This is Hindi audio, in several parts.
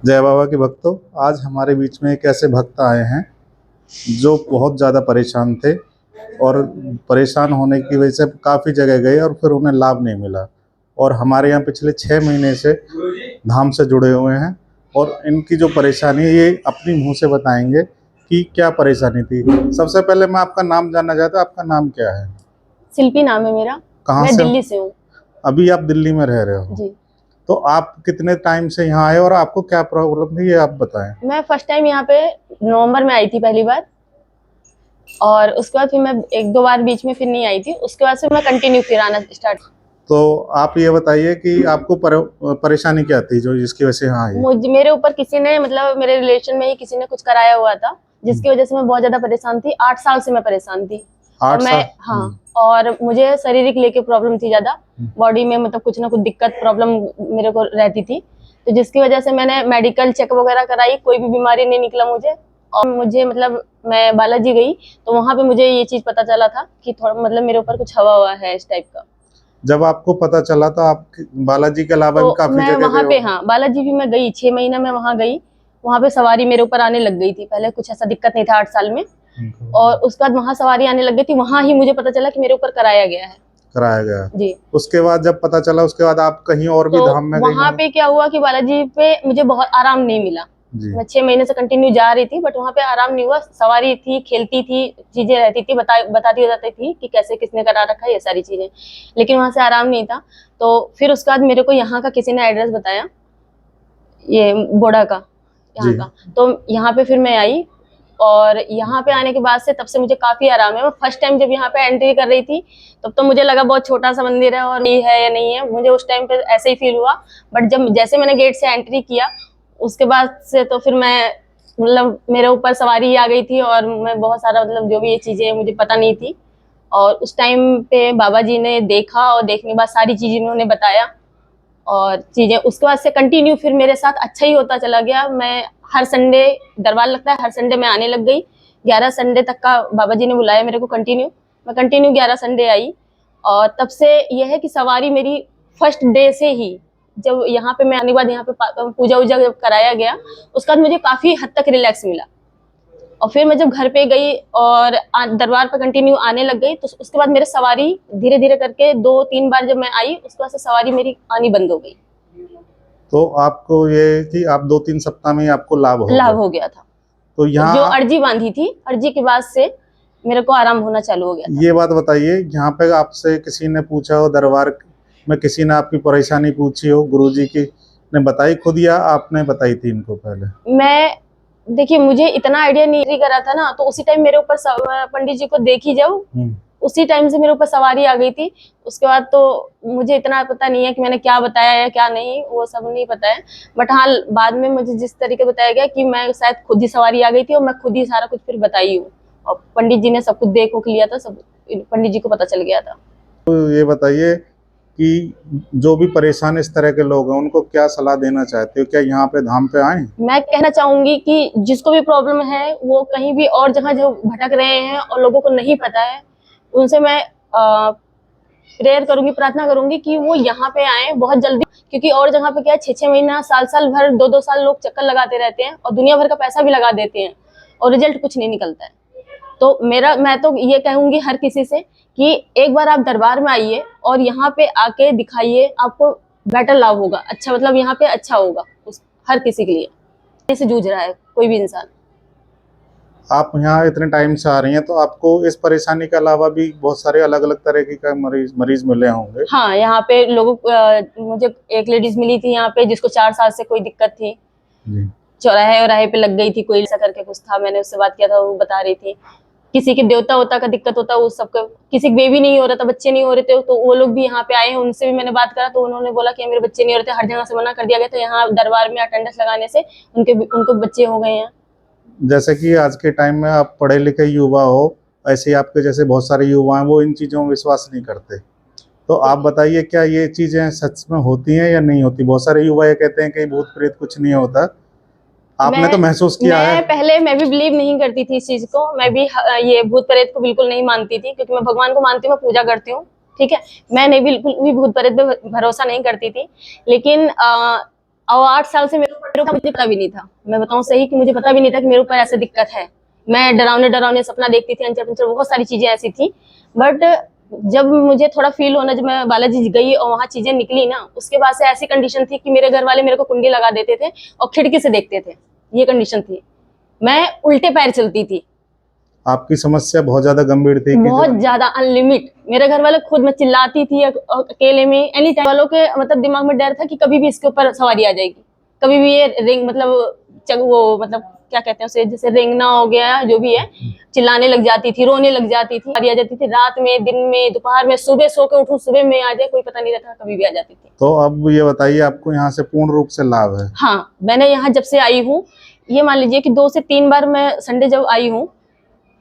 जय बाबा के भक्तों, आज हमारे बीच में एक ऐसे भक्त आए हैं जो बहुत ज़्यादा परेशान थे और परेशान होने की वजह से काफ़ी जगह गए और फिर उन्हें लाभ नहीं मिला। और हमारे यहाँ पिछले 6 महीने से धाम से जुड़े हुए हैं और इनकी जो परेशानी है ये अपनी मुँह से बताएंगे कि क्या परेशानी थी। सबसे पहले मैं आपका नाम जानना चाहता हूँ, आपका नाम क्या है? शिल्पी नाम है मेरा। कहाँ मैं से? दिल्ली से हूँ अभी आप दिल्ली में रह रहे हो? जी। तो आप कितने टाइम से यहाँ आए और आपको क्या प्रॉब्लम थी ये आप बताएं। मैं फर्स्ट टाइम यहाँ पे नवंबर में आई थी पहली बार, और उसके बाद फिर मैं एक दो बार बीच में फिर नहीं आई थी। उसके बाद से मैं कंटिन्यू फिर आना स्टार्ट। तो आप ये बताइए कि आपको परेशानी क्या थी जो जिसकी वजह से यहाँ आई? मेरे ऊपर किसी ने, मतलब मेरे रिलेशन में ही किसी ने कुछ कराया हुआ था, जिसकी वजह से मैं बहुत ज्यादा परेशान थी। 8 साल से मैं परेशान थी। 8 और मैं, साल? हाँ, और मुझे शारीरिक लेके प्रॉब्लम थी ज्यादा, बॉडी में मतलब कुछ ना कुछ दिक्कत प्रॉब्लम मेरे को रहती थी। तो जिसकी वजह से मैंने मेडिकल चेकअप वगैरह कराई, कोई भी बीमारी नहीं निकला मुझे। और मुझे मतलब मैं बालाजी गई तो वहां पे मुझे ये चीज पता चला था कि थोड़ा मतलब मेरे ऊपर कुछ हवा हुआ है इस टाइप का। जब आपको पता चला तो आप बालाजी के अलावा तो भी काफी मैं जगह वहां गए पे, हो? हाँ, बालाजी भी मैं गई। 6 महीना मैं वहां गई। वहां पे सवारी मेरे ऊपर आने लग गई थी। पहले कुछ ऐसा दिक्कत नहीं था 8 साल में, और उसके बाद वहां सवारी आने लग गई थी। वहां ही मुझे पता चला कि मेरे ऊपर कराया गया है। कराया गया जी। उसके बाद जब पता चला उसके बाद आप कहीं और भी तो धाम में गई वहां होंगी? पे क्या हुआ कि बालाजी पे मुझे बहुत आराम नहीं मिला। जी। मैं 6 महीने से कंटिन्यू जा रही थी, बट वहां पे आराम नहीं हुआ। सवारी थी, खेलती थी, चीजें रहती थी, बताती जाती थी कि कैसे किसने करा रखा है, ये सारी चीजें, लेकिन वहां से आराम नहीं था। तो फिर उसके बाद मेरे को यहाँ का किसी ने एड्रेस बताया, ये बोडा का, यहाँ का। तो यहाँ पे फिर मैं आई, और यहाँ पे आने के बाद से तब से मुझे काफी आराम है। मैं फर्स्ट टाइम जब यहाँ पे एंट्री कर रही थी तब तो मुझे लगा बहुत छोटा सा मंदिर है और नहीं है या नहीं है, मुझे उस टाइम पे ऐसे ही फील हुआ। बट जब जैसे मैंने गेट से एंट्री किया उसके बाद से तो फिर मैं, मतलब मेरे ऊपर सवारी आ गई थी, और मैं बहुत सारा, मतलब जो भी ये चीजें मुझे पता नहीं थी। और उस टाइम पे बाबा जी ने देखा, और देखने के बाद सारी चीजें उन्होंने बताया, और चीजें उसके बाद से कंटिन्यू फिर मेरे साथ अच्छा ही होता चला गया। मैं हर संडे, दरबार लगता है, हर संडे मैं आने लग गई। 11 संडे तक का बाबा जी ने बुलाया मेरे को कंटिन्यू। मैं कंटिन्यू 11 संडे आई, और तब से यह है कि सवारी मेरी फर्स्ट डे से ही, जब यहाँ पे मैं आने के बाद यहाँ पे पूजा वूजा जब कराया गया उसके बाद मुझे काफी हद तक रिलैक्स मिला। और फिर मैं जब घर पे गई और दरबार पे कंटिन्यू आने लग गई, तो उसके बाद मेरे सवारी धीरे धीरे करके 2-3 बार जब मैं आई उसके बाद से सवारी मेरी आनी बंद हो गई। तो आपको ये कि आप 2-3 सप्ताह में ही आपको लाभ हो गया था। तो यहाँ जो अर्जी बांधी थी, अर्जी के बाद से मेरे को आराम होना चालू हो गया था। ये बात बताइए, यहाँ पे आपसे किसी ने पूछा हो, दरबार में किसी ने आपकी परेशानी पूछी हो, गुरुजी की ने बताई खुद या आपने बताई थी इनको पहले? मैं, देखिए, मुझे इतना आइडिया नहीं करा था ना, तो उसी टाइम मेरे ऊपर पंडित जी को देखी जब, उसी टाइम से मेरे ऊपर सवारी आ गई थी। उसके बाद तो मुझे इतना पता नहीं है कि मैंने क्या बताया या क्या नहीं, वो सब नहीं पता है। बट हाँ, बाद में मुझे जिस तरीके बताया गया कि मैं शायद खुद ही सवारी आ गई थी, और मैं खुद ही सारा कुछ फिर बताई हूँ, और पंडित जी ने सब कुछ देख उख लिया था, सब पंडित जी को पता चल गया था। तो ये बताइए कि जो भी परेशान इस तरह के लोग हैं उनको क्या सलाह देना चाहते हो? क्या यहाँ पे धाम पे आए? मैं कहना चाहूंगी कि जिसको भी प्रॉब्लम है वो कहीं भी और जगह जो भटक रहे हैं और लोगों को नहीं पता है, उनसे मैं प्रेयर करूंगी, प्रार्थना करूंगी कि वो यहाँ पे आए बहुत जल्दी। क्योंकि और जगह पे क्या है, 6-6 महीना, साल भर, 2-2 साल लोग चक्कर लगाते रहते हैं और दुनिया भर का पैसा भी लगा देते हैं, और रिजल्ट कुछ नहीं निकलता है। तो मैं तो ये कहूंगी हर किसी से कि एक बार आप दरबार में आइए और यहाँ पे आके दिखाइए, आपको बेटर लाभ होगा। अच्छा, मतलब यहाँ पे अच्छा होगा हर किसी के लिए, जैसे जूझ रहा है कोई भी इंसान। आप यहाँ इतने टाइम से आ रही हैं तो आपको इस परेशानी के अलावा भी बहुत सारे अलग अलग तरह की का मरीज मिले होंगे? हाँ, यहाँ पे लोगों, मुझे एक लेडीज मिली थी यहाँ पे जिसको 4 साल से कोई दिक्कत थी। चौराहे पे लग गई थी, कोई ऐसा करके कुछ था। मैंने उससे बात किया था, वो बता रही थी। किसी के देवता होता का दिक्कत होता, वो सबका, किसी के बेबी नहीं हो रहा था, बच्चे नहीं हो रहे थे, तो वो लोग भी यहाँ पे आए हैं। उनसे भी मैंने बात करा तो उन्होंने बोला कि मेरे बच्चे नहीं हो रहे थे, हर जगह से मना कर दिया गया था। यहाँ दरबार में अटेंडेंस लगाने से उनको बच्चे हो गए हैं। जैसे कि आज के टाइम में आप पढ़े लिखे युवा हो, ऐसे ही आपके जैसे बहुत सारे युवा हैं, वो इन चीज़ों में विश्वास नहीं करते। तो आप बताइए क्या ये चीज़ें सच में होती हैं या नहीं होती? बहुत सारे युवा ये कहते हैं कि भूत प्रेत कुछ नहीं होता। आपने तो महसूस किया है? पहले मैं भी बिलीव नहीं करती थी इस चीज को। मैं भी ये भूत प्रेत को बिल्कुल नहीं मानती थी, क्योंकि मैं भगवान को मानती हूँ, मैं पूजा करती हूँ, ठीक है। मैं नहीं, बिल्कुल भी भूत प्रेत पे भरोसा नहीं करती थी। लेकिन और 8 साल से मेरे ऊपर मुझे पता भी नहीं था, मैं बताऊं सही कि मुझे पता भी नहीं था कि मेरे ऊपर ऐसा दिक्कत है। मैं डरावने सपना देखती थी, अंचर पंचर बहुत सारी चीजें ऐसी थी। बट जब मुझे थोड़ा फील होना, जब मैं बालाजी गई और वहां चीजें निकली ना, उसके बाद से ऐसी कंडीशन थी कि मेरे घर वाले मेरे को कुंडी लगा देते थे और खिड़की से देखते थे, ये कंडीशन थी। मैं उल्टे पैर चलती थी, आपकी समस्या बहुत ज्यादा गंभीर थी कि बहुत ज्यादा अनलिमिट। मेरे घर वाले खुद, मैं चिल्लाती थी अकेले में, एनी टाइम। वालों के मतलब दिमाग में डर था कि कभी भी इसके ऊपर सवारी आ जाएगी, कभी भी ये रिंग मतलब वो मतलब क्या कहते हैं उसे, जैसे रेंगना हो गया जो भी है, चिल्लाने लग जाती थी, रोने लग जाती थी, आ जाती थी रात में, दिन में, दोपहर में, सुबह सो के उठूं सुबह में आ जाए, कोई पता नहीं रहता, कभी भी आ जाती थी। तो अब ये बताइए, आपको यहाँ से पूर्ण रूप से लाभ है? हाँ, मैंने यहाँ जब से आई हूँ, ये मान लीजिए कि 2 से 3 बार मैं संडे जब आई हूँ,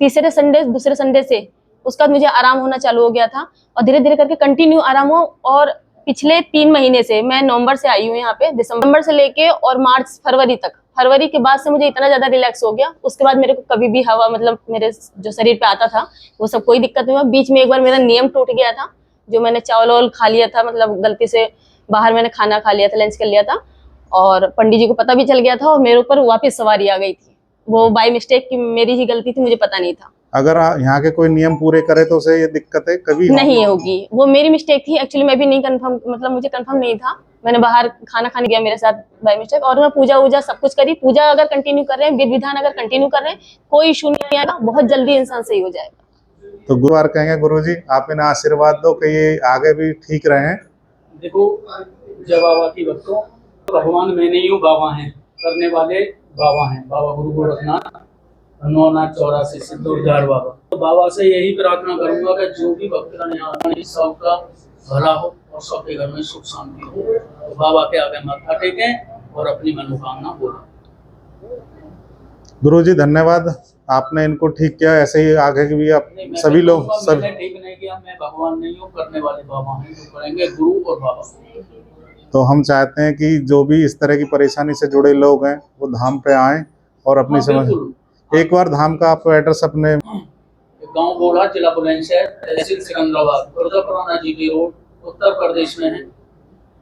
तीसरे संडे, दूसरे संडे से उसका मुझे आराम होना चालू हो गया था और धीरे धीरे करके कंटिन्यू आराम हो। और पिछले 3 महीने से, मैं नवंबर से आई हूँ यहाँ पे, दिसंबर से लेके और मार्च फरवरी तक, फरवरी के बाद से मुझे इतना ज्यादा रिलैक्स हो गया। उसके बाद मेरे को कभी भी हवा मतलब मेरे जो शरीर पे आता था वो सब कोई दिक्कत नहीं हुआ। बीच में एक बार मेरा नियम टूट गया था, जो मैंने चावल वावल खा लिया था, मतलब गलती से बाहर मैंने खाना खा लिया था, लंच कर लिया था, और पंडित जी को पता भी चल गया था और मेरे ऊपर वापस सवारी आ गई थी। वो बाय मिस्टेक की मेरी ही गलती थी, मुझे पता नहीं था। अगर यहाँ के कोई नियम पूरे करे तो उसे ये दिक्कतें कभी नहीं होगी, वो मेरी मिस्टेक थी एक्चुअली। मैं भी नहीं कंफर्म, मतलब मुझे कंफर्म नहीं था, मैंने बाहर खाना खाने गया मेरे साथ बाय मिस्टेक, और मैं पूजा वूजा सब कुछ करी। पूजा अगर कंटिन्यू कर रहे हैं, विधि विधान अगर कंटिन्यू कर रहे हैं, कोई इशू नहीं आएगा, बहुत जल्दी इंसान सही हो जाएगा। तो गुरुवार कहेंगे गुरुजी आप इन्हें आशीर्वाद दो कि ये आगे भी ठीक रहें। देखो, जब बाबा की भक्तों, भगवान मैं नहीं हूँ, बाबा हैं, करने वाले बाबा हैं, बाबा गुरु गोरखनाथ, नौनाथ 84 सिद्धोद्धार बाबा। तो बाबा से यही प्रार्थना करूंगा कि जो भी भक्तगण यहाँ आए सबका भला हो और सबके घर में सुख शांति हो। तो बाबा के आगे माथा टेकें और अपनी मनोकामना बोलें। गुरुजी धन्यवाद, आपने इनको ठीक किया। ऐसे ही आगे भी आप सभी लोग मैंने ठीक नहीं किया, मैं भगवान नहीं हूँ, करने वाले बाबा हैं, जो करेंगे गुरु और बाबा। तो हम चाहते हैं कि जो भी इस तरह की परेशानी से जुड़े लोग हैं वो धाम पे आएं और अपनी समझ। एक बार धाम का आप एड्रेस अपने गांव बोड़ा, जिला बुलंदशहर, तहसील सिकंदराबाद, खुर्दा जी रोड, उत्तर प्रदेश में है।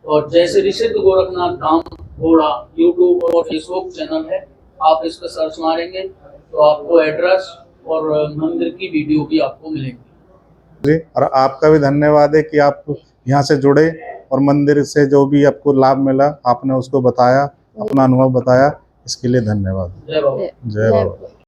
और जय श्री सिद्ध गोरखनाथ धाम बोड़ा यूट्यूब और फेसबुक चैनल है, आप इस पर सर्च मारेंगे तो आपको एड्रेस और मंदिर की वीडियो भी आपको मिलेगी। और आपका भी धन्यवाद है कि आप यहाँ से जुड़े और मंदिर से जो भी आपको लाभ मिला आपने उसको बताया, अपना अनुभव बताया, इसके लिए धन्यवाद। जय बाबा। जय बाबा।